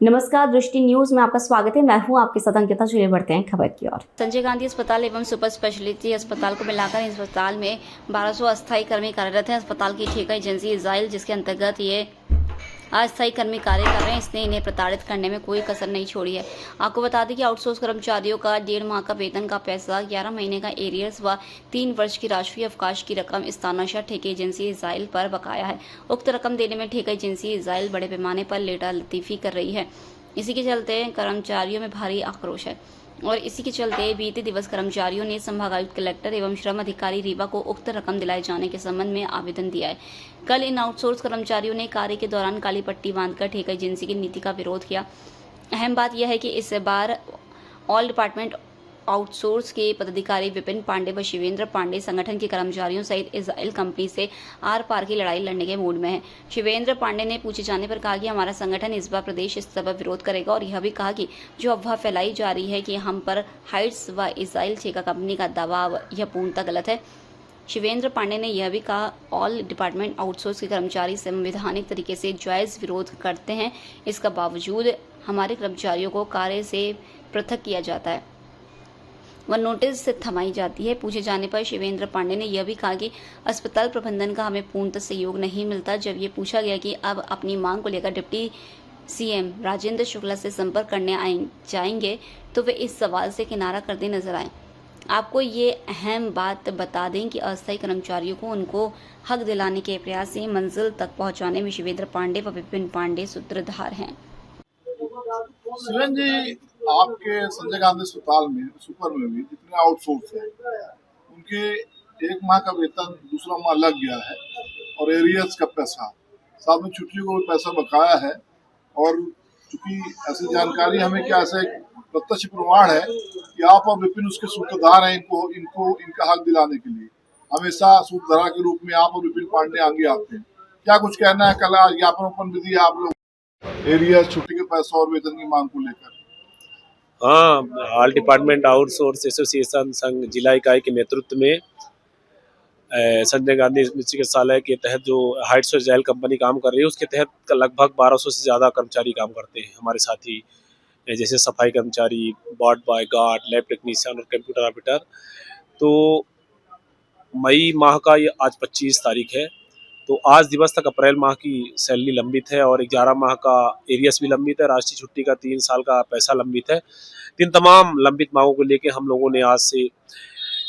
नमस्कार, दृष्टि न्यूज में आपका स्वागत है। मैं हूं आपके साथ अंकिता। चलिए बढ़ते हैं खबर की ओर। संजय गांधी अस्पताल एवं सुपर स्पेशलिटी अस्पताल को मिलाकर इस अस्पताल में 1200 अस्थायी कर्मी कार्यरत हैं। अस्पताल की ठेका एजेंसी इजराइल, जिसके अंतर्गत ये अस्थायी कर्मी कार्य कर रहे हैं, इसने इन्हें प्रताड़ित करने में कोई कसर नहीं छोड़ी है। आपको बता दें कि आउटसोर्स कर्मचारियों का 1.5 माह का वेतन का पैसा, 11 महीने का एरियर्स व 3 वर्ष की राष्ट्रीय अवकाश की रकम इस तानाशाह ठेके एजेंसी इजराइल पर बकाया है। उक्त रकम देने में ठेका एजेंसी इजराइल बड़े पैमाने पर लेटा लतीफी कर रही है। इसी के चलते कर्मचारियों में भारी आक्रोश है और इसी के चलते बीते दिवस कर्मचारियों ने संभागायुक्त कलेक्टर एवं श्रम अधिकारी रीवा को उक्त रकम दिलाए जाने के संबंध में आवेदन दिया है। कल इन आउटसोर्स कर्मचारियों ने कार्य के दौरान काली पट्टी बांधकर ठेका एजेंसी की नीति का विरोध किया। अहम बात यह है कि इस बार ऑल डिपार्टमेंट आउटसोर्स के पदाधिकारी विपिन पांडे व शिवेंद्र पांडे संगठन के कर्मचारियों सहित इजराइल कंपनी से आर पार की लड़ाई लड़ने के मूड में है। शिवेंद्र पांडे ने पूछे जाने पर कहा कि हमारा संगठन इस बार प्रदेश स्तर पर विरोध करेगा और यह भी कहा कि जो अफवाह फैलाई जा रही है कि हम पर हाइट्स व इजराइल ठेका कंपनी का दबाव, यह पूर्णतः गलत है। शिवेंद्र पांडे ने यह भी कहा, ऑल डिपार्टमेंट आउटसोर्स के कर्मचारी संवैधानिक तरीके से जायज विरोध करते हैं, इसका बावजूद हमारे कर्मचारियों को कार्य से पृथक किया जाता है व नोटिस से थमाई जाती है। पूछे जाने पर शिवेंद्र पांडे ने यह भी कहा कि अस्पताल प्रबंधन का हमें पूर्णतः सहयोग नहीं मिलता। जब ये पूछा गया कि अब अपनी मांग को लेकर डिप्टी सीएम राजेंद्र शुक्ला से संपर्क करने जाएंगे तो वे इस सवाल से किनारा करते नजर आए। आपको ये अहम बात बता दें कि अस्थायी कर्मचारियों को उनको हक दिलाने के प्रयास से मंजिल तक पहुंचाने में शिवेंद्र पांडे व विपिन पांडे सूत्रधार हैं। सुरेन जी, आपके संजय गांधी अस्पताल में सुपर में भी जितने आउटसोर्स हैं उनके 1 माह का वेतन दूसरा माह लग गया है और एरियर्स का पैसा, साथ में छुट्टियों को भी पैसा बकाया है। और चूंकि ऐसी जानकारी हमें क्या ऐसा एक प्रत्यक्ष प्रमाण है कि आप और विपिन उसके सूत्रधार हैं, इनका हक दिलाने के लिए हमेशा सूत्रधार के रूप में आप और विपिन पांडे आगे आते हैं। क्या कुछ कहना है? कल ज्ञापन ओपन भी दिया आप लोग एरिया छुट्टी के पैसा और वेतन की मांग को लेकर। हाँ, ऑल डिपार्टमेंट आउटसोर्स एसोसिएशन संघ जिला इकाई के नेतृत्व में संजय गांधी चिकित्सालय के तहत जो हाइट्स और इजराइल कंपनी काम कर रही है, उसके तहत लगभग 1200 से ज़्यादा कर्मचारी काम करते हैं हमारे साथी, जैसे सफाई कर्मचारी, ward boy, guard, lab technician और कंप्यूटर ऑपरेटर। तो मई माह का ये आज 25 तारीख है, तो आज दिवस तक अप्रैल माह की सैलरी लंबित है और 11 माह का एरियस भी लंबित है, राष्ट्रीय छुट्टी का 3 साल का पैसा लंबित है। इन तमाम लंबित मांगों को लेकर हम लोगों ने आज से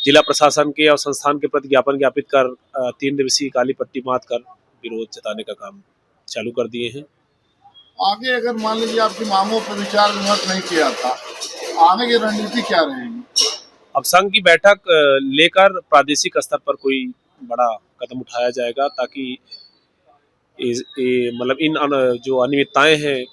जिला प्रशासन के और संस्थान के प्रति ज्ञापन ज्ञापित कर 3 दिवसीय काली पट्टी बांध कर विरोध जताने का काम चालू कर दिए हैं। आगे अगर मान लीजिए आपकी मांगों पर विचार विमर्श नहीं किया था, आगे की रणनीति क्या रहेगी? अब संघ की बैठक लेकर प्रादेशिक स्तर पर कोई बड़ा कदम उठाया जाएगा ताकि मतलब इन जो अनियमितताएं हैं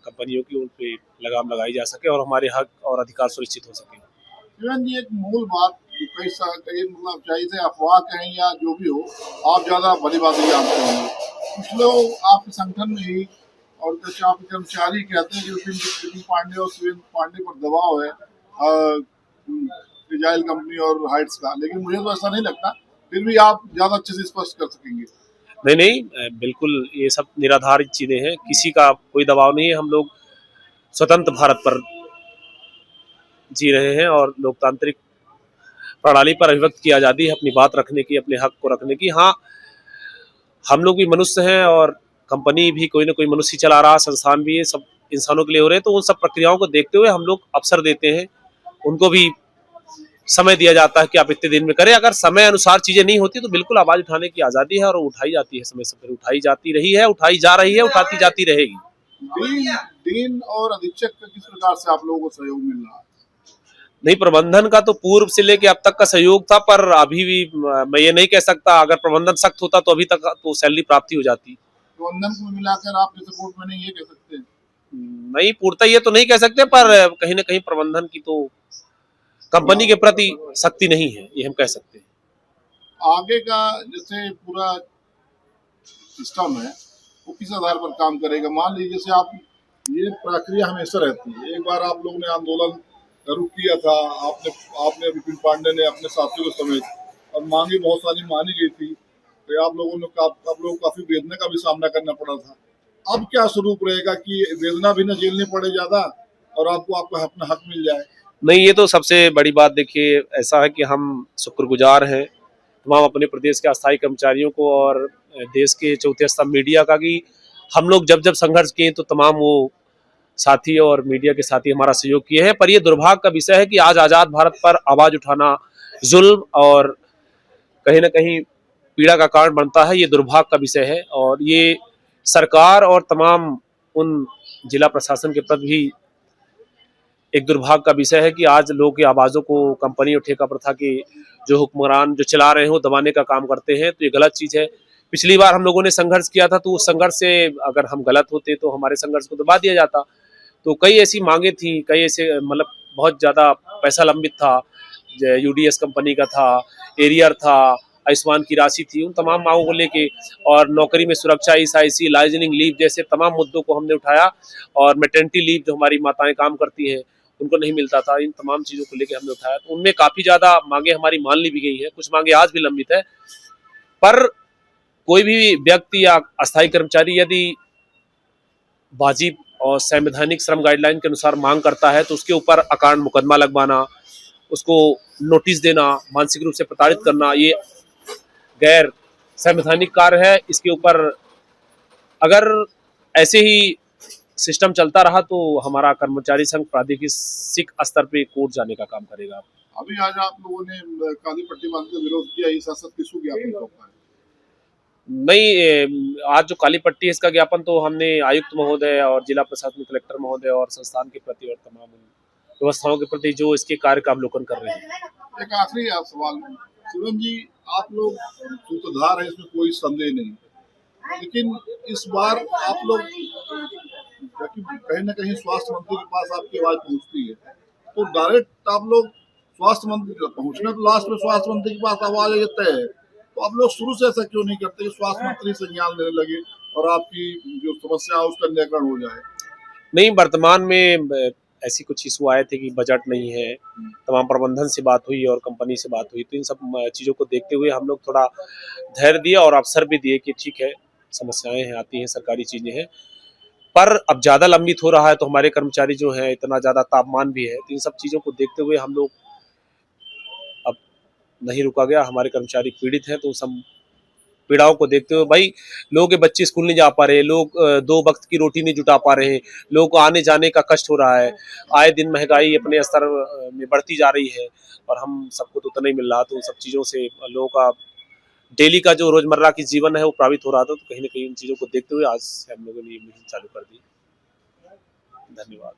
कंपनियों की, उन पे लगाम लगाई जा सके और हमारे हक और अधिकार सुनिश्चित हो सके। जीवन जी, एक मूल बात जो कई मतलब चाहिए थे, अफवाह कहें या जो भी हो, आप ज्यादा भली बातें जानते होंगे। कुछ लोग आपके संगठन में ही और आपके कर्मचारी कहते हैं कि विपिन पांडे और सुरेंद्र पांडे पर दबाव है इजराइल कंपनी और हाइट्स का, लेकिन मुझे तो ऐसा नहीं लगता। फिर भी आप ज्यादा अच्छे से स्पष्ट कर सकेंगे। नहीं, बिल्कुल ये सब निराधार चीजें हैं, किसी का कोई दबाव नहीं है। हम लोग स्वतंत्र भारत पर जी रहे हैं और लोकतांत्रिक प्रणाली पर अभिव्यक्ति की आज़ादी है अपनी बात रखने की, अपने हक को रखने की। हाँ, हम लोग भी मनुष्य हैं और कंपनी भी कोई ना कोई मनुष्य चला रहा, संस्थान भी है, सब इंसानों के लिए हो रहे हैं। तो उन सब प्रक्रियाओं को देखते हुए हम लोग अवसर देते हैं, उनको भी समय दिया जाता है कि आप इतने दिन में करें। अगर समय अनुसार चीजें नहीं होती तो बिल्कुल आवाज उठाने की आजादी है और उठाई जाती है, समय से उठाई जाती रही है, उठाई जा रही है, उठाती जाती रहेगी। डीन और अधीक्षक का किस प्रकार से आप लोगों को सहयोग मिल रहा है? नहीं, प्रबंधन का तो पूर्व से लेके अब तक का सहयोग था, पर अभी भी मैं ये नहीं कह सकता। अगर प्रबंधन सख्त होता तो अभी तक तो सैलरी प्राप्ति हो जाती। प्रबंधन को मिलाकर आपके सपोर्ट में नहीं ये कह सकते? नहीं, पूर्णतः ये तो नहीं कह सकते, पर कहीं ना कहीं प्रबंधन की तो कंपनी के प्रति सख्ती नहीं है, ये हम कह सकते हैं। आगे का जैसे पूरा सिस्टम है वो किस आधार पर काम करेगा? मान लीजिए जैसे आप, ये प्रक्रिया हमेशा रहती है। एक बार आप लोगों ने आंदोलन रुक किया था, आपने विपिन पांडे ने अपने साथियों को समेत, और मांगे बहुत सारी मानी गई थी, तो आप लोगों को काफी वेदना का भी सामना करना पड़ा था। अब क्या स्वरूप रहेगा कि वेदना भी न झेलनी पड़े ज्यादा और आपको आपका अपना हक मिल जाए? नहीं, ये तो सबसे बड़ी बात देखिए, ऐसा है कि हम शुक्रगुजार हैं तमाम अपने प्रदेश के अस्थायी कर्मचारियों को और देश के चौथे स्तंभ मीडिया का कि हम लोग जब जब संघर्ष किए तो तमाम वो साथी और मीडिया के साथी हमारा सहयोग किए हैं। पर ये दुर्भाग्य का विषय है कि आज आज़ाद भारत पर आवाज़ उठाना जुल्म और कहीं ना कहीं पीड़ा का कारण बनता है। ये दुर्भाग्य का विषय है और ये सरकार और तमाम उन जिला प्रशासन के प्रति भी एक दुर्भाग्य का विषय है कि आज लोगों की आवाज़ों को कंपनी और ठेका प्रथा के जो हुक्मरान जो चला रहे हो दबाने का काम करते हैं, तो ये गलत चीज़ है। पिछली बार हम लोगों ने संघर्ष किया था तो उस संघर्ष से अगर हम गलत होते तो हमारे संघर्ष को दबा दिया जाता। तो कई ऐसी मांगे थी, कई ऐसे मतलब बहुत ज़्यादा पैसा लंबित था, यूडीएस कंपनी का था, एरियर था, आयुष्मान की राशि थी, उन तमाम मांगों को लेके और नौकरी में सुरक्षा, ईएसआईसी, लाइजनिंग लीव जैसे तमाम मुद्दों को हमने उठाया और मैटरनिटी लीव जो हमारी माताएं काम करती हैं उनको नहीं मिलता था, इन तमाम चीज़ों को लेके हमने उठाया। तो उनमें काफ़ी ज़्यादा मांगे हमारी मान ली भी गई हैं, कुछ मांगे आज भी लंबित है। पर कोई भी व्यक्ति या अस्थायी कर्मचारी यदि वाजिब और संवैधानिक श्रम गाइडलाइन के अनुसार मांग करता है तो उसके ऊपर अकारण मुकदमा लगवाना, उसको नोटिस देना, मानसिक रूप से प्रताड़ित करना, ये गैर संवैधानिक कार्य है। इसके ऊपर अगर ऐसे ही सिस्टम चलता रहा तो हमारा कर्मचारी संघ प्रादेशिक स्तर पे कोर्ट जाने का काम करेगा। अभी आज आप लोगों ने काली पट्टी बांध कर विरोध किया, ये शासक किसको ज्ञापन सौंपा है? नहीं, आज जो काली पट्टी है इसका ज्ञापन तो हमने आयुक्त महोदय और जिला प्रशासन कलेक्टर महोदय और संस्थान के प्रति और तमाम व्यवस्थाओं के प्रति जो इसके कार्य का अवलोकन कर रहे हैं। एक आखिरी आप सवाल, शिवम जी, आप लोग सूत्रधार हैं, इसमें कोई संदेह नहीं, लेकिन इस बार आप लोग कहीं ना कहीं स्वास्थ्य मंत्री के पास आपकी आवाज पहुंचती है, तो डायरेक्ट आप लोग स्वास्थ्य मंत्री पहुंचना तो लास्ट में स्वास्थ्य मंत्री के पास आवाज ये तय है, तो आप लोग शुरू से ऐसा क्यों नहीं करते कि स्वास्थ्य मंत्री से ज्ञान लेने लगे और आपकी जो समस्या है उसका निराकरण हो जाए? नहीं, वर्तमान में ऐसी कुछ इशू आए थे कि बजट नहीं है, तमाम प्रबंधन से बात हुई और कंपनी से बात हुई, तो इन सब चीज़ों को देखते हुए हम लोग थोड़ा धैर्य दिए और अवसर भी दिए कि ठीक है, समस्याएं हैं, आती हैं, सरकारी चीज़ें हैं, पर अब ज़्यादा लंबित हो रहा है तो हमारे कर्मचारी जो हैं, इतना ज़्यादा तापमान भी है, तो इन सब चीज़ों को देखते हुए हम लोग अब नहीं रुका गया। हमारे कर्मचारी पीड़ित हैं, तो उन सब पीड़ाओं को देखते हुए भाई लोगों के बच्चे स्कूल नहीं जा पा रहे, लोग 2 वक्त की रोटी नहीं जुटा पा रहे हैं, लोगों को आने जाने का कष्ट हो रहा है, आए दिन महंगाई अपने स्तर में बढ़ती जा रही है और हम सबको तो उतना ही मिल रहा। तो उन सब चीज़ों से लोगों का डेली का जो रोजमर्रा की जीवन है वो प्रभावित हो रहा था, तो कहीं ना कहीं उन चीज़ों को देखते हुए आज हम लोगों ने ये मुहिम चालू कर दी। धन्यवाद।